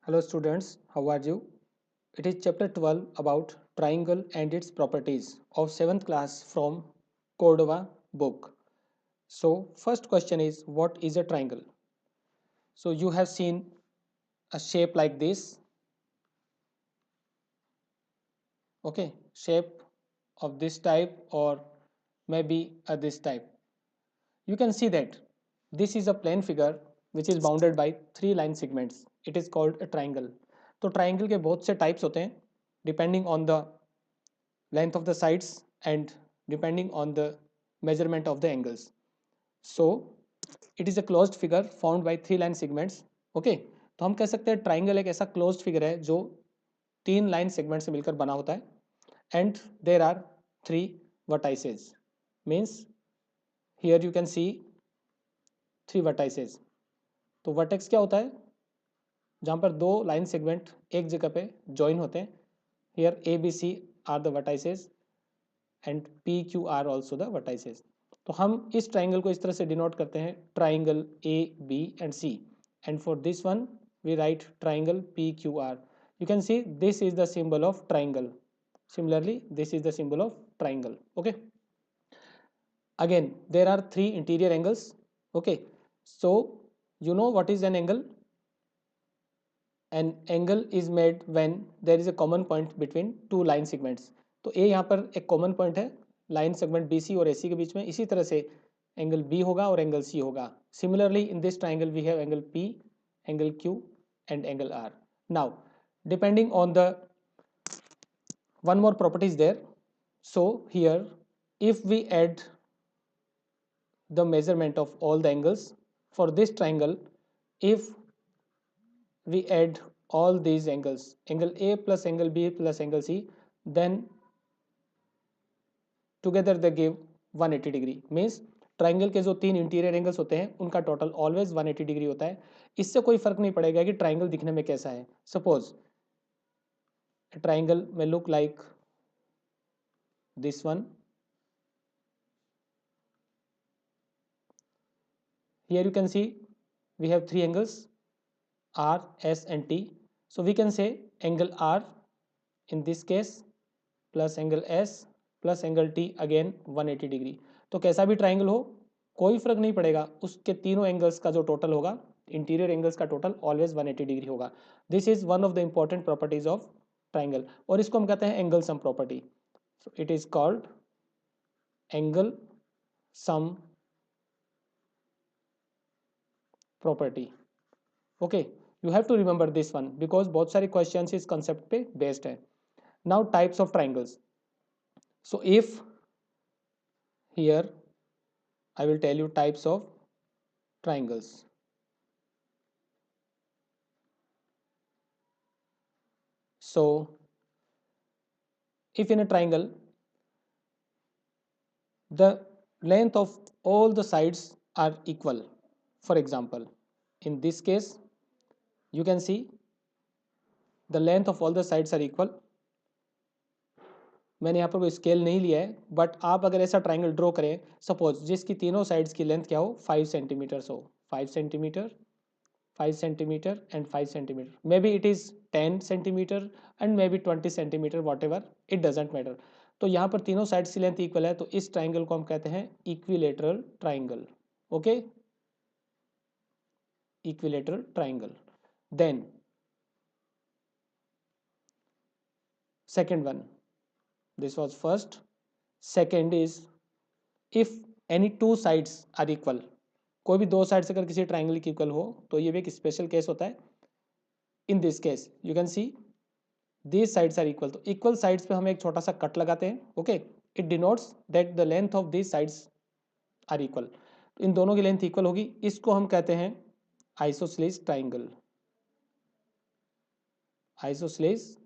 Hello students, how are you? It is chapter 12 about triangle and its properties of 7th class from Cordova book. So first question is, what is a triangle? So you have seen a shape like this, okay, shape of this type or maybe this type. You can see that this is a plane figure which is bounded by 3 line segments. It is called a triangle. तो triangle के बहुत से types होते हैं depending on the length of the sides and depending on the measurement of the angles. So it is a closed figure formed by 3 line segments. Okay, तो हम कह सकते हैं ट्राइंगल एक ऐसा क्लोज्ड फिगर है जो 3 लाइन सेगमेंट से मिलकर बना होता है and there are 3 vertices. Means here you can see 3 vertices. तो वर्टेक्स क्या होता है? जहाँ पर 2 लाइन सेगमेंट एक जगह पे ज्वाइन होते हैं. Here A B C are the vertices and P Q R also the vertices. तो हम इस ट्राइंगल को इस तरह से डिनोट करते हैं triangle A B and C and for this one we write triangle P Q R. You can see this is the symbol of triangle. Similarly, this is the symbol of triangle. Okay. Again, there are 3 interior angles. Okay. So, you know what is an angle? An angle is made when there is a common point between 2 line segments. तो A यहाँ पर एक common point है line segment BC और AC के बीच में. इसी तरह से एंगल B होगा और एंगल C होगा. Similarly, in this triangle we have angle P, angle Q and angle R. Now, depending on the one more property is there. So here if we add the measurement of all the angles for this triangle, if we add all these angles, angle A plus angle B plus angle C, then together they give 180 degree. Means triangle के जो 3 interior angles होते हैं उनका total always 180 degree होता है. इससे कोई फर्क नहीं पड़ेगा कि ट्राइंगल दिखने में कैसा है. सपोज ट्राइंगल में look like this one. Here you can see we have 3 angles R, S and T. So we can say angle R in this case plus angle S plus angle T again 180 degree. तो कैसा भी triangle हो कोई फर्क नहीं पड़ेगा, उसके तीनों एंगल्स का जो टोटल होगा इंटीरियर एंगल्स का टोटल ऑलवेज 180 डिग्री होगा. This is one of the important properties of triangle और इसको हम कहते हैं angle sum property. So it is called angle sum property. Okay, you have to remember this one because बहुत सारे question इस concept पे बेस्ड है. Now types of triangles. So if here I will tell you types of triangles. So if in a triangle the length of all the sides are equal, for example in this case you can see the length of all the sides are equal. मैंने यहाँ पर कोई scale नहीं लिया है but आप अगर ऐसा ट्राइंगल ड्रॉ करें सपोज जिसकी तीनों साइड्स की लेंथ क्या हो 5 सेंटीमीटर हो, 5 centimetre 5 centimetre and 5 centimetre, may be it is 10 centimetre and may be 20 centimetre, what ever it doesn't matter. तो यहाँ पर तीनों साइड्स की लेंथ इक्वल है तो इस ट्राइंगल को हम कहते हैं equilateral triangle. Okay, equilateral triangle. Then second one, this was first. Second is if any two sides are equal. कोई भी दो साइड्स अगर किसी ट्राइंगल की इक्वल हो तो ये भी एक स्पेशल केस होता है. In this case you can C these sides are equal. तो equal sides पे हम एक छोटा सा कट लगाते हैं. Okay, it denotes that the length of these sides are equal. तो इन दोनों की लेंथ इक्वल होगी. इसको हम कहते हैं isosceles triangle. Isosceles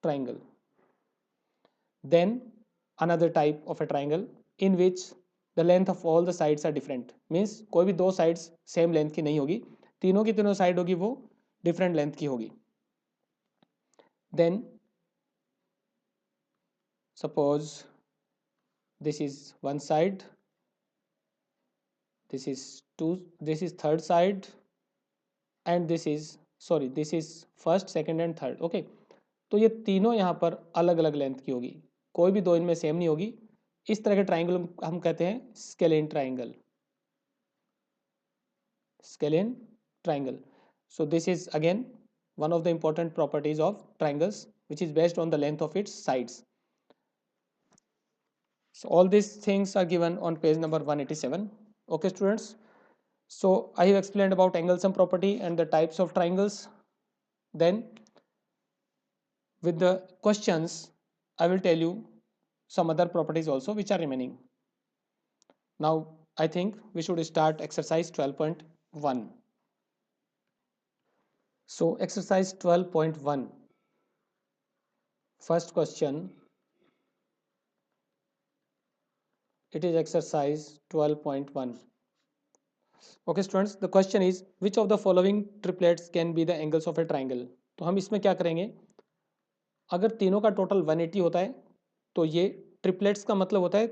triangle. Then another type of a triangle in which the length of all the sides are different. Means कोई भी दो sides same length की नहीं होगी, तीनों की तीनों side होगी वो different length की होगी. Then suppose this is one side, this is third side and this is sorry this is first second and third, okay. तो ये तीनों यहाँ पर अलग अलग लेंथ की होगी, कोई भी दो इनमें सेम नहीं होगी। इस तरह के ट्राइंगल हम कहते हैं scalene triangle, scalene triangle. So this is again one of the important properties of triangles, which is based on the length of its sides. So all these things are given on page number 187. Okay students, so I have explained about angle sum property and the types of triangles. Then with the questions I will tell you some other properties also which are remaining. Now I think we should start exercise 12.1. So exercise 12.1, first question, it is exercise 12.1. Okay students, the question is which of the following triplets can be the angles of a triangle. तो हम इसमें क्या करेंगे, अगर तीनों का total 180 होता है तो ये ट्रिपलेट्स का मतलब होता है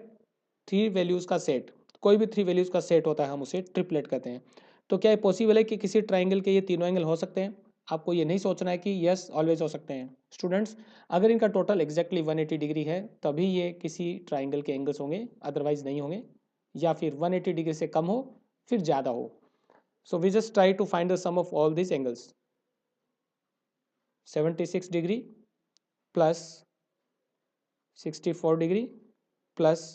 थ्री वैल्यूज़ का सेट, कोई भी थ्री वैल्यूज़ का सेट होता है हम उसे ट्रिपलेट कहते हैं। तो क्या ये पॉसिबल है कि किसी ट्राइंगल के ये तीनों एंगल हो सकते हैं? आपको ये नहीं सोचना है कि यस ऑलवेज हो सकते हैं स्टूडेंट्स। अगर इनका टोटल एग्जैक्टली 180 डिग्री है तभी ये किसी ट्राइंगल के एंगल्स होंगे, अदरवाइज नहीं होंगे, या फिर 180 डिग्री से कम हो फिर ज़्यादा हो। So we just try to find the sum of all this angles. 76 degree plus 64 degree plus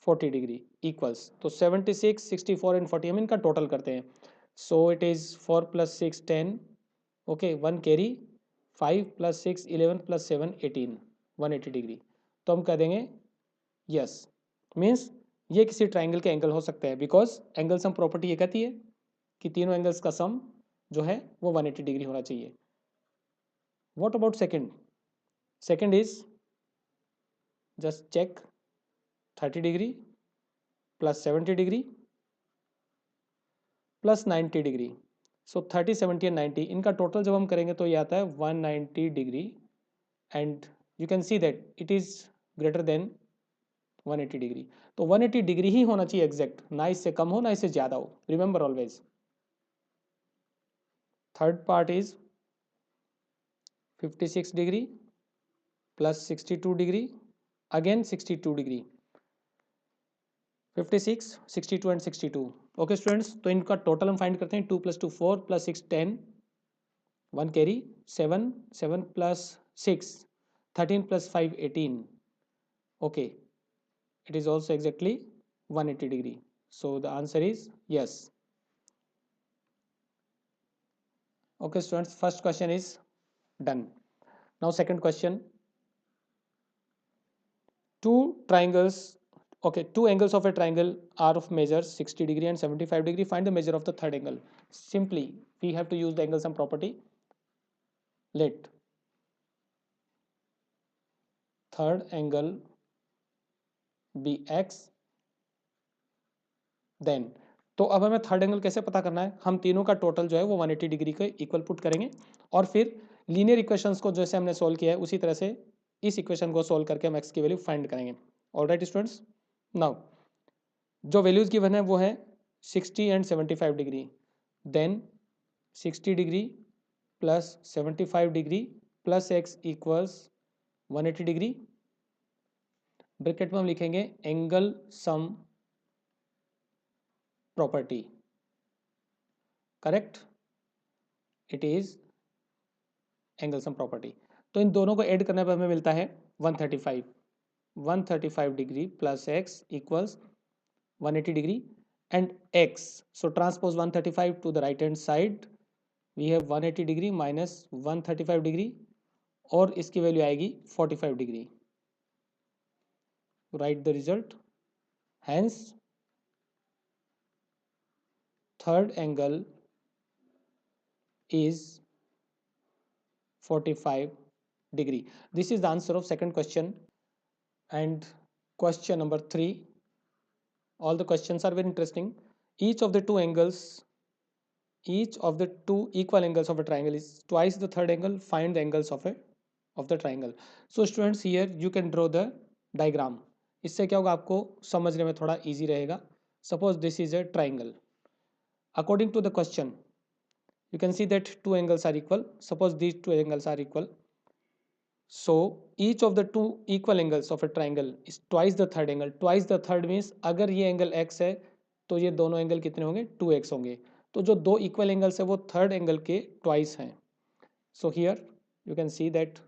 40 degree equals, तो 76, 64 एंड 40 हम इनका टोटल करते हैं। So it is 4 plus 6 10, okay, 1 carry, 5 plus 6 11 plus 7 18, 180 degree. तो हम कह देंगे यस, मीन्स ये किसी ट्राइंगल के एंगल हो सकते हैं, बिकॉज एंगल सम प्रॉपर्टी ये कहती है कि तीनों एंगल्स का सम जो है वो 180 डिग्री होना चाहिए। What about second? Second is just check 30 degree plus 70 degree plus 90 degree. So 30, 70 and 90 इनका टोटल जब हम करेंगे तो ये आता है 190 degree, and you can see that it is greater than 180 degree. तो 180 डिग्री ही होना चाहिए एग्जैक्ट, ना इससे कम हो ना इससे ज़्यादा हो, remember always. Third part is 56 degree plus 62 degree, again 62 degree, 56, 62 and 62। Okay students, तो इनका टोटल हम फाइंड करते हैं। 2 plus 2 4 plus 6 10, 1 carry, 7, 7 plus 6 13 plus 5 18, okay, it is also exactly 180 degree. So the answer is yes. Okay students, first question is done. Now second question, two triangles, okay, two angles of a triangle are of measure 60 degree and 75 degree. Find the measure of the third angle. Simply we have to use the angle sum property. Let third angle be x, then, तो अब हमें third angle कैसे पता करना है, हम तीनों का टोटल जो है वो 180 डिग्री के इक्वल पुट करेंगे और फिर लीनियर इक्वेशंस को जैसे हमने सोल्व किया है उसी तरह से इस इक्वेशन को सोल्व करके हम एक्स की वैल्यू फाइंड करेंगे। ऑलराइट स्टूडेंट्स, नाउ जो वैल्यूज गिवन है वो है 60 and 75 degree, then 60 degree plus 75 degree plus x equals 180 degree. Bracket में हम लिखेंगे angle sum property, correct, it is angle sum property. तो इन दोनों को ऐड करने पर हमें मिलता है 135, 135 degree plus x equals 180 degree and x, so transpose 135 to the right hand side, we have 180 degree minus 135 degree और इसकी वैल्यू आएगी 45 degree. Right the result, hence third angle is 45 degree. This is the answer of second question. And question number 3, all the questions are very interesting. Each of the two angles, each of the two equal angles of a triangle is twice the third angle. Find the angles of the triangle. So students, here you can draw the diagram. इससे क्या होगा, आपको समझने में थोड़ा easy रहेगा. Suppose this is a triangle. According to the question, You can see that two angles are equal. Suppose these two angles are equal. So each of the two equal angles of a triangle is twice the third angle. Twice the third means अगर ये angle x है तो ये दोनों angle कितने होंगे 2x होंगे. तो जो दो इक्वल एंगल्स है वो थर्ड एंगल के ट्वाइस हैं. So here you can see that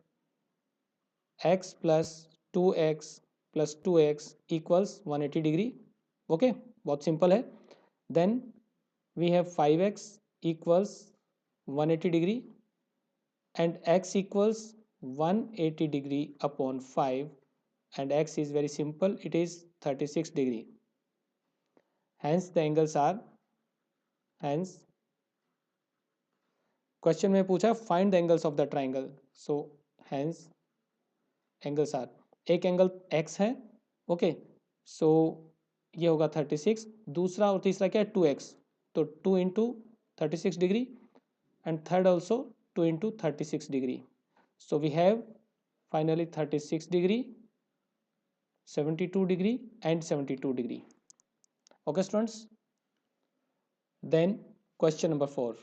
x plus 2x plus 2x equals 180 degree. Okay, बहुत सिंपल है. Then we have 5x equals 180 degree and x equals 180 degree upon 5, and x is very simple, it is 36 degree. Hence the angles are, hence question में पूछा find the angles of the triangle. So hence angles are, एक angle x है. Okay, सो ये होगा 36, दूसरा और तीसरा क्या है 2x, तो 2 into 36 degree and third also 2 into 36 degree. So we have finally 36 degree, 72 degree and 72 degree. Okay students, then question number 4.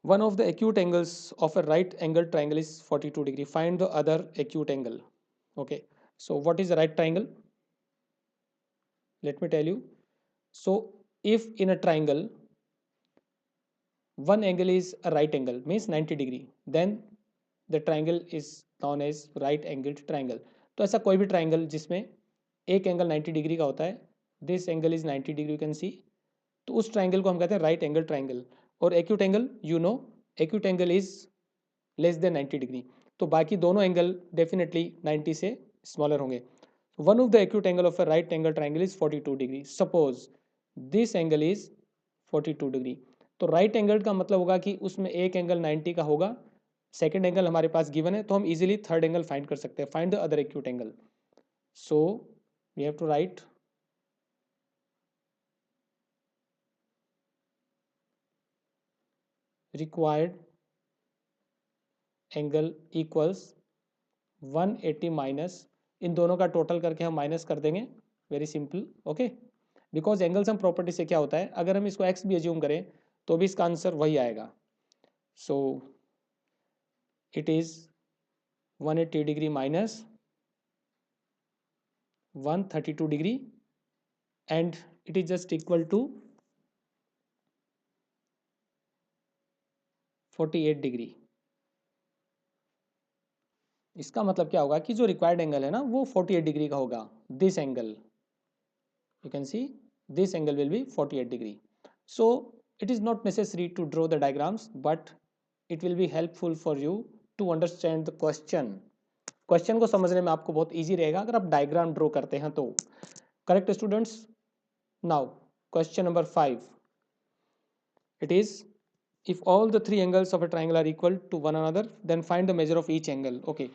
One of the acute angles of a right angled triangle is 42 degree. Find the other acute angle. Okay, so what is the right triangle? Let me tell you. So if in a triangle one angle is a right angle means 90 degree, then the triangle is known as right angled triangle. तो ऐसा कोई भी triangle जिसमें एक angle 90 degree का होता है, this angle is 90 degree you can सी, तो उस ट्राइंगल को हम कहते हैं राइट एंगल ट्राइंगल. और acute angle you know, acute angle is less than 90 degree. तो बाकी दोनों एंगल डेफिनेटली 90 से स्मॉलर होंगे. One of the acute angle of a right angle triangle is 42 degree. Suppose this angle is 42 degree. तो right angle का मतलब होगा कि उसमें एक एंगल 90 का होगा, सेकेंड एंगल हमारे पास गिवन है, तो हम इजीली थर्ड एंगल फाइंड कर सकते हैं. Find the other acute angle. So we have to write required angle equals 180 minus, इन दोनों का टोटल करके हम माइनस कर देंगे. Very simple. Okay, because angle sum property से क्या होता है, अगर हम इसको x भी एज्यूम करें तो भी इसका आंसर वही आएगा. So it is 180 degree minus 132 degree and it is just equal to 48 degree. इसका मतलब क्या होगा कि जो रिक्वायर्ड एंगल है ना वो 48 डिग्री का होगा. This angle you can C, this angle will be 48 degree. So it is not necessary to draw the diagrams, but it will be helpful for you to understand the question. Question को समझने में आपको बहुत easy रहेगा अगर आप diagram draw करते हैं तो. Correct students. Now question number 5. It is if all the three angles of a triangle are equal to one another, then find the measure of each angle. Okay,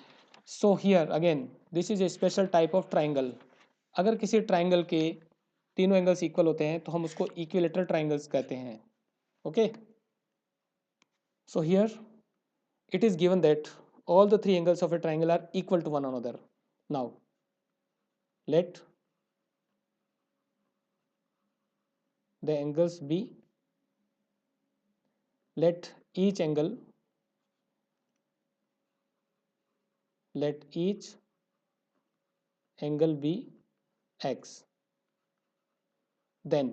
so here again this is a special type of triangle. अगर किसी triangle के तीनों angles equal होते हैं तो हम उसको equilateral triangles कहते हैं. Okay, so here it is given that all the three angles of a triangle are equal to one another. Now let the angles be, let each angle, let each angle be x, then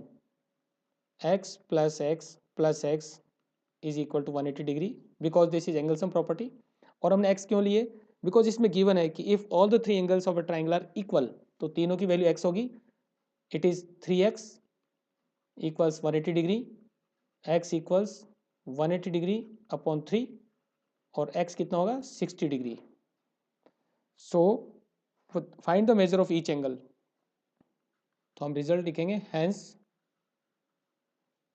x plus x plus x is equal to 180 degree because this is angle sum property. और हमने x क्यों लिए, because इसमें given है कि if all the three angles of a triangle are equal, तो तीनों की वैल्यू x होगी. It is 3x equals 180 degree, x equals 180 degree upon 3 और x कितना होगा 60 degree. So find the measure of each angle. तो हम रिजल्ट लिखेंगे hence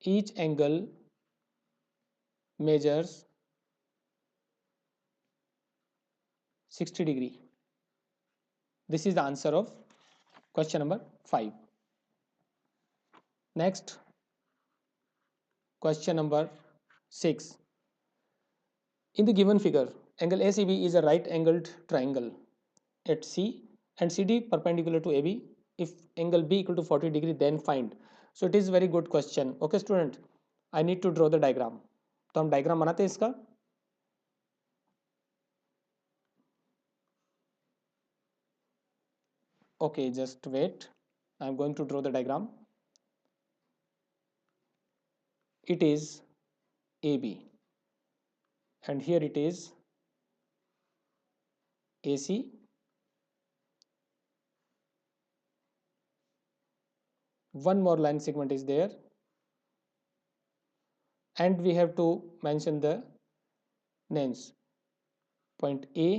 each angle measures 60 degree. This is the answer of question number 5. Next, question number 6. In the given figure, angle ACB is a right angled triangle at C and CD perpendicular to AB. If angle B equal to 40 degree, then find. So it is very good question. Okay student, I need to draw the diagram. तो हम diagram बनाते हैं इसका। Okay, just wait, I am going to draw the diagram. It is AB and here it is AC. One more line segment is there and we have to mention the names, point A,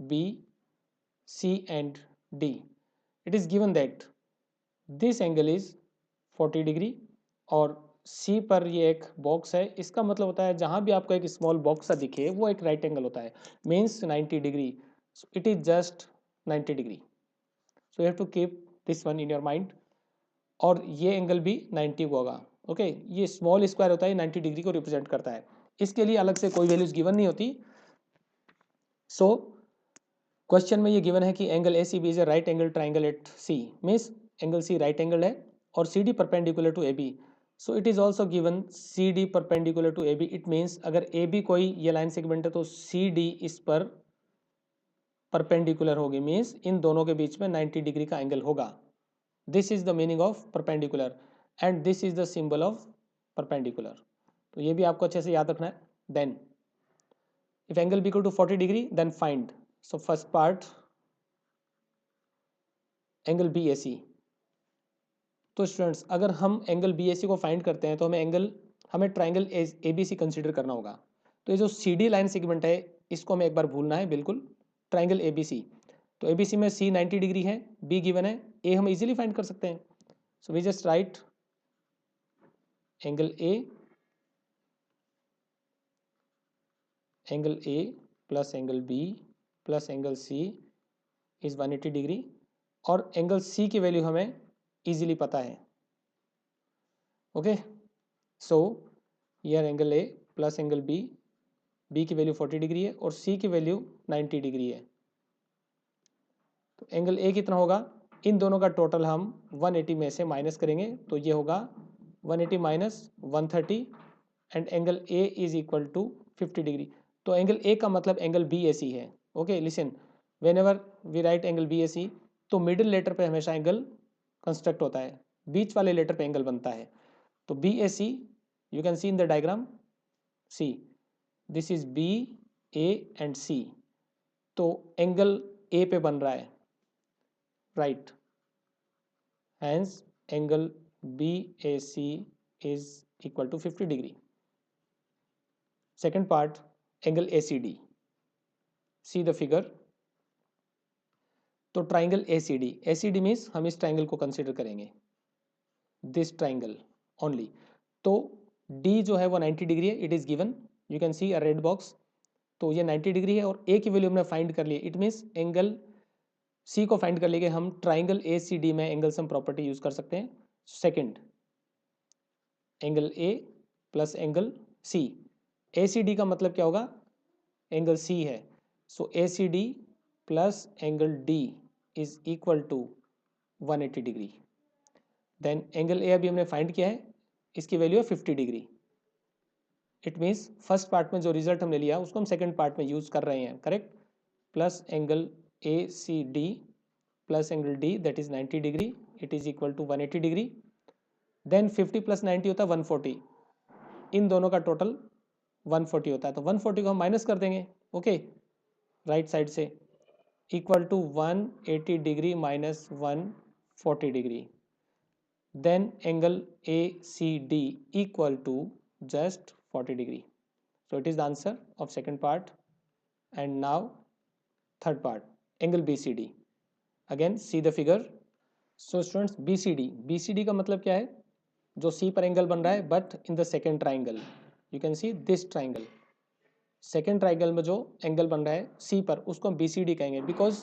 B, C and D. It is given that this angle is 40 degree और C पर ये एक box है। इसका मतलब होता है जहाँ भी आपको एक स्मॉल बॉक्स सा दिखे वो एक राइट एंगल होता है, means 90 degree. So it is just 90 degree. So you have to keep this one in your mind. और ये एंगल भी 90 को होगा। ओके, ये स्मॉल स्क्वायर होता है, 90 डिग्री को रिप्रेजेंट करता है। इसके लिए अलग से कोई वैल्यूज गिवन नहीं होती। सो क्वेश्चन में ये गिवन है कि angle A C B is a right angle triangle at C, means angle C right angle है और C D perpendicular to A B. So it is also given C D perpendicular to A B. It means अगर A B कोई ये line segment है तो C D इस पर perpendicular होगी, मीन्स इन दोनों के बीच में 90 डिग्री का एंगल होगा। This is the meaning of perpendicular and this is the symbol of perpendicular. तो ये भी आपको अच्छे से याद रखना है। Then if angle B equal to 40 degree then find. So first part angle B A C. तो स्टूडेंट्स अगर हम एंगल बी ए सी को फाइंड करते हैं तो हमें triangle A B C consider करना होगा। तो ये जो सी डी लाइन सेगमेंट है इसको हमें एक बार भूलना है बिल्कुल। ट्राइंगल ए बी सी, तो ए बी सी में सी 90 डिग्री है, बी गिवन है, ए हम इजीली फाइंड कर सकते हैं। So we just write angle A plus angle B plus angle C is 180 degree और एंगल सी की वैल्यू हमें इजीली पता है। Okay, so yeah angle A plus angle B की वैल्यू 40 डिग्री है और सी की वैल्यू 90 डिग्री है। तो एंगल ए कितना होगा, इन दोनों का टोटल हम 180 में से माइनस करेंगे तो ये होगा 180 minus 130 and angle A is equal to 50 degree. तो एंगल ए का मतलब एंगल बी ए सी है। Okay listen, whenever we write angle B A C तो मिडिल लेटर पे हमेशा एंगल कंस्ट्रक्ट होता है, बीच वाले लेटर पे एंगल बनता है। तो B A C you can see in the diagram, see this is B A and C. तो एंगल ए पे बन रहा है right, hence angle BAC is equal to 50 degree. Second part, angle ACD. See the figure. तो triangle ACD means हम इस triangle को consider करेंगे, दिस ट्राइंगल ओनली। तो D जो है वो 90 डिग्री है, it is given, you can C a red box. तो ये 90 डिग्री है और A की वैल्यू हमने फाइंड कर ली। इट मीन्स एंगल C को फाइंड कर लिए हम ट्राइंगल ACD में एंगल सम प्रॉपर्टी यूज कर सकते हैं। Second angle A plus angle C, ACD का मतलब क्या होगा, एंगल C है। So ACD plus angle D is equal to 180 degree. Then angle A अभी हमने फाइंड किया है, इसकी वैल्यू है 50 degree. It means first part में जो रिजल्ट हमने लिया उसको हम सेकंड पार्ट में यूज कर रहे हैं, correct. Plus angle ACD plus angle D that is 90 degree, it is equal to 180 degree. Then 50 plus 90 होता है 140, इन दोनों का टोटल 140 होता है। तो 140 को हम माइनस कर देंगे, ओके राइट साइड से, equal to 180 degree minus 140 degree. Then angle ACD equal to just 40 degree. So it is the answer of second part. And now third part, angle BCD. Again see the figure. So students BCD का मतलब क्या है, जो C पर angle बन रहा है but in the second triangle, you can see this triangle. Second triangle में जो एंगल बन रहा है C पर उसको हम BCD कहेंगे, बिकॉज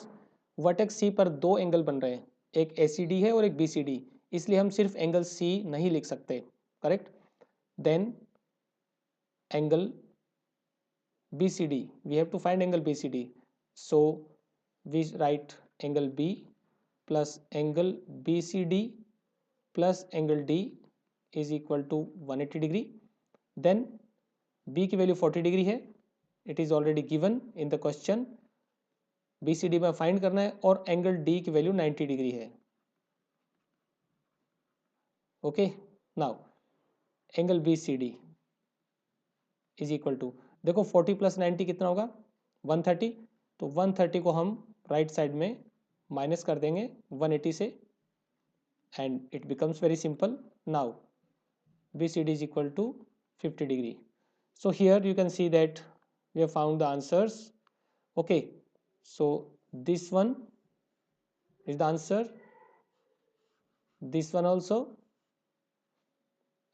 वर्टेक्स C पर दो एंगल बन रहे हैं, एक ACD है और एक BCD, इसलिए हम सिर्फ एंगल C नहीं लिख सकते, correct. Then angle BCD, we have to find angle BCD. So we write angle B plus angle BCD plus angle D is equal to 180 degree. Then B की वैल्यू 40 डिग्री है, it is already given in the question. B C D में find करना है और angle D की value 90 degree है. Okay, now angle B C D is equal to, देखो 40 plus 90 कितना होगा 130. तो 130 को हम राइट साइड में माइनस कर देंगे 180 से and it becomes very simple. Now BCD is equal to 50 degree. So here you can see that we have found the answers. Okay, so this one is the answer, this one also,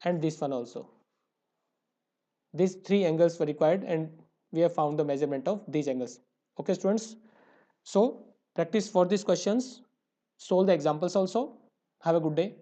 and this one also. These three angles were required and we have found the measurement of these angles. Okay students, so practice for these questions, solve the examples also. Have a good day.